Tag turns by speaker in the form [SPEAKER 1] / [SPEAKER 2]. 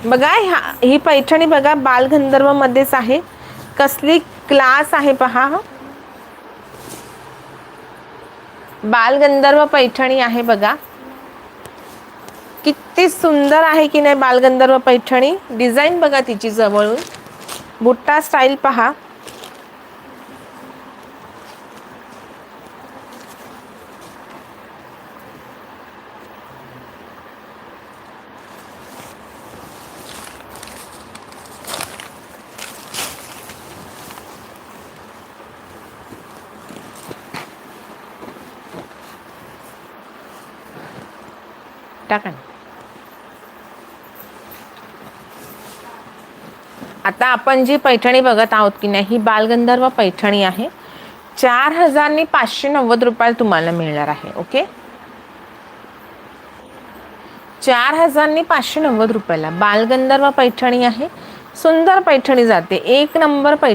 [SPEAKER 1] बघा ही पैठणी बघा, बालगंधर्व मध्येच आहे. कसली क्लास आहे पहा. बालगंधर्व पैठणी आहे बघा. किती सुंदर आहे की नाही बालगंधर्व पैठणी. डिझाईन बघा तिची जवळून. बुट्टा स्टाईल पहा. टाका. आता आपण जी पैठणी बघत आहोत की नाही, ही बालगंधर्व पैठणी आहे. 4,590 रुपयाला तुम्हाला मिळणार आहे. ओके, 4,590 रुपयाला बालगंधर्व पैठणी आहे. सुंदर पैठणी जाते, एक नंबर पैठणी.